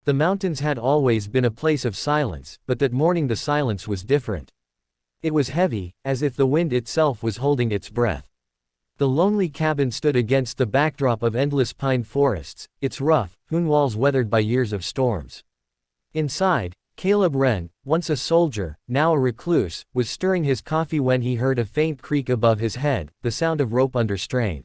The mountains had always been a place of silence, but that morning the silence was different. It was heavy, as if the wind itself was holding its breath. The lonely cabin stood against the backdrop of endless pine forests, its rough, hewn walls weathered by years of storms. Inside, Caleb Wren, once a soldier, now a recluse, was stirring his coffee when he heard a faint creak above his head, the sound of rope under strain.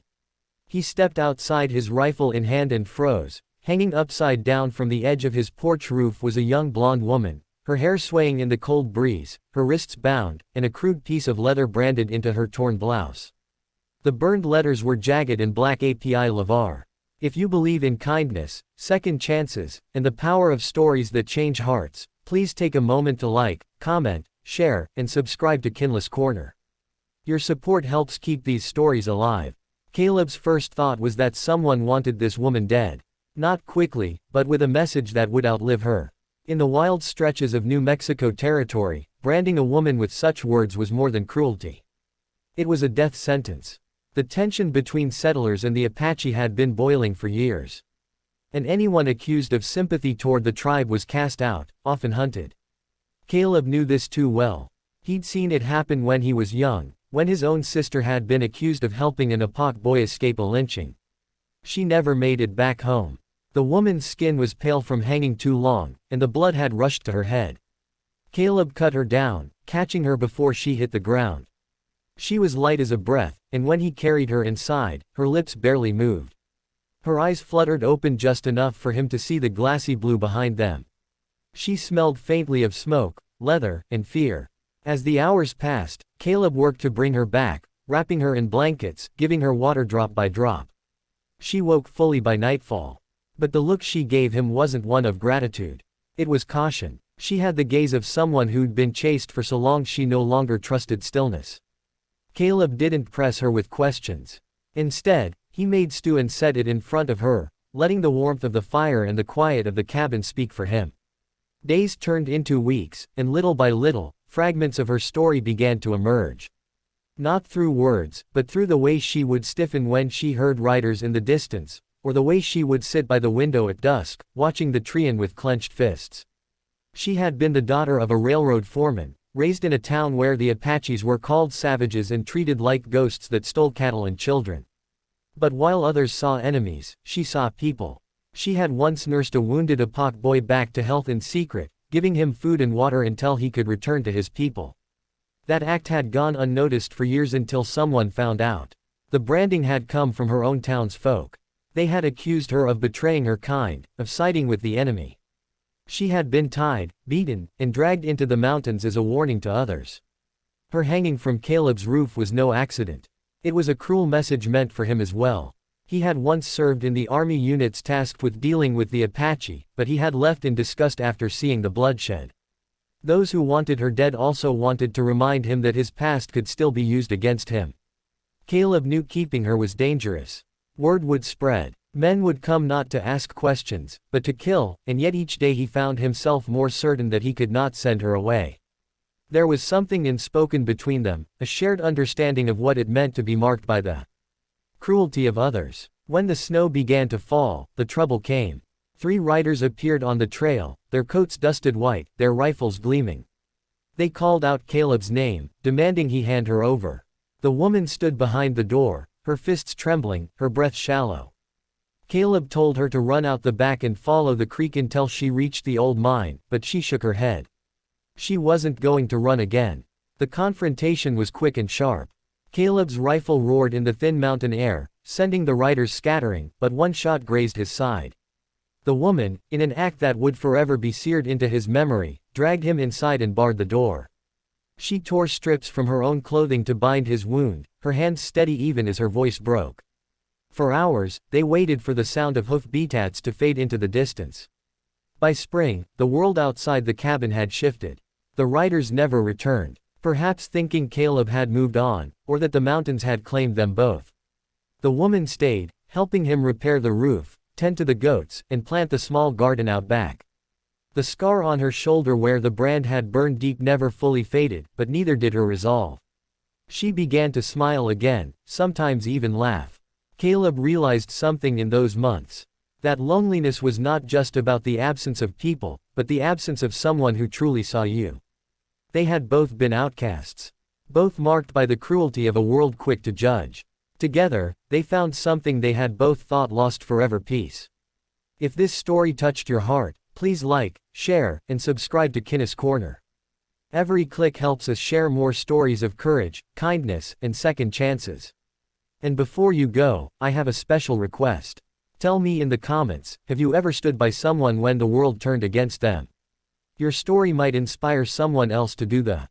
He stepped outside, his rifle in hand, and froze. Hanging upside down from the edge of his porch roof was a young blonde woman, her hair swaying in the cold breeze, her wrists bound, and a crude piece of leather branded into her torn blouse. The burned letters were jagged and black: API Lavar. If you believe in kindness, second chances, and the power of stories that change hearts, please take a moment to like, comment, share, and subscribe to Kinless Corner. Your support helps keep these stories alive. Caleb's first thought was that someone wanted this woman dead. Not quickly, but with a message that would outlive her. In the wild stretches of New Mexico territory, branding a woman with such words was more than cruelty. It was a death sentence. The tension between settlers and the Apache had been boiling for years. And anyone accused of sympathy toward the tribe was cast out, often hunted. Caleb knew this too well. He'd seen it happen when he was young, when his own sister had been accused of helping an Apache boy escape a lynching. She never made it back home. The woman's skin was pale from hanging too long, and the blood had rushed to her head. Caleb cut her down, catching her before she hit the ground. She was light as a breath, and when he carried her inside, her lips barely moved. Her eyes fluttered open just enough for him to see the glassy blue behind them. She smelled faintly of smoke, leather, and fear. As the hours passed, Caleb worked to bring her back, wrapping her in blankets, giving her water drop by drop. She woke fully by nightfall. But the look she gave him wasn't one of gratitude. It was caution. She had the gaze of someone who'd been chased for so long she no longer trusted stillness. Caleb didn't press her with questions. Instead, he made stew and set it in front of her, letting the warmth of the fire and the quiet of the cabin speak for him. Days turned into weeks, and little by little, fragments of her story began to emerge. Not through words, but through the way she would stiffen when she heard riders in the distance, or the way she would sit by the window at dusk, watching the treant with clenched fists. She had been the daughter of a railroad foreman, raised in a town where the Apaches were called savages and treated like ghosts that stole cattle and children. But while others saw enemies, she saw people. She had once nursed a wounded Apache boy back to health in secret, giving him food and water until he could return to his people. That act had gone unnoticed for years until someone found out. The branding had come from her own townsfolk. They had accused her of betraying her kind, of siding with the enemy. She had been tied, beaten, and dragged into the mountains as a warning to others. Her hanging from Caleb's roof was no accident. It was a cruel message meant for him as well. He had once served in the army units tasked with dealing with the Apache, but he had left in disgust after seeing the bloodshed. Those who wanted her dead also wanted to remind him that his past could still be used against him. Caleb knew keeping her was dangerous. Word would spread. Men would come not to ask questions, but to kill, and yet each day he found himself more certain that he could not send her away. There was something unspoken between them, a shared understanding of what it meant to be marked by the cruelty of others. When the snow began to fall, the trouble came. 3 riders appeared on the trail, their coats dusted white, their rifles gleaming. They called out Caleb's name, demanding he hand her over. The woman stood behind the door, her fists trembling, her breath shallow. Caleb told her to run out the back and follow the creek until she reached the old mine, but she shook her head. She wasn't going to run again. The confrontation was quick and sharp. Caleb's rifle roared in the thin mountain air, sending the riders scattering, but one shot grazed his side. The woman, in an act that would forever be seared into his memory, dragged him inside and barred the door. She tore strips from her own clothing to bind his wound, her hands steady even as her voice broke. For hours, they waited for the sound of hoof-beats to fade into the distance. By spring, the world outside the cabin had shifted. The riders never returned, perhaps thinking Caleb had moved on, or that the mountains had claimed them both. The woman stayed, helping him repair the roof, tend to the goats, and plant the small garden out back. The scar on her shoulder where the brand had burned deep never fully faded, but neither did her resolve. She began to smile again, sometimes even laugh. Caleb realized something in those months. That loneliness was not just about the absence of people, but the absence of someone who truly saw you. They had both been outcasts. Both marked by the cruelty of a world quick to judge. Together, they found something they had both thought lost forever: peace. If this story touched your heart, please like, share, and subscribe to Kinnis Corner. Every click helps us share more stories of courage, kindness, and second chances. And before you go, I have a special request. Tell me in the comments, have you ever stood by someone when the world turned against them? Your story might inspire someone else to do the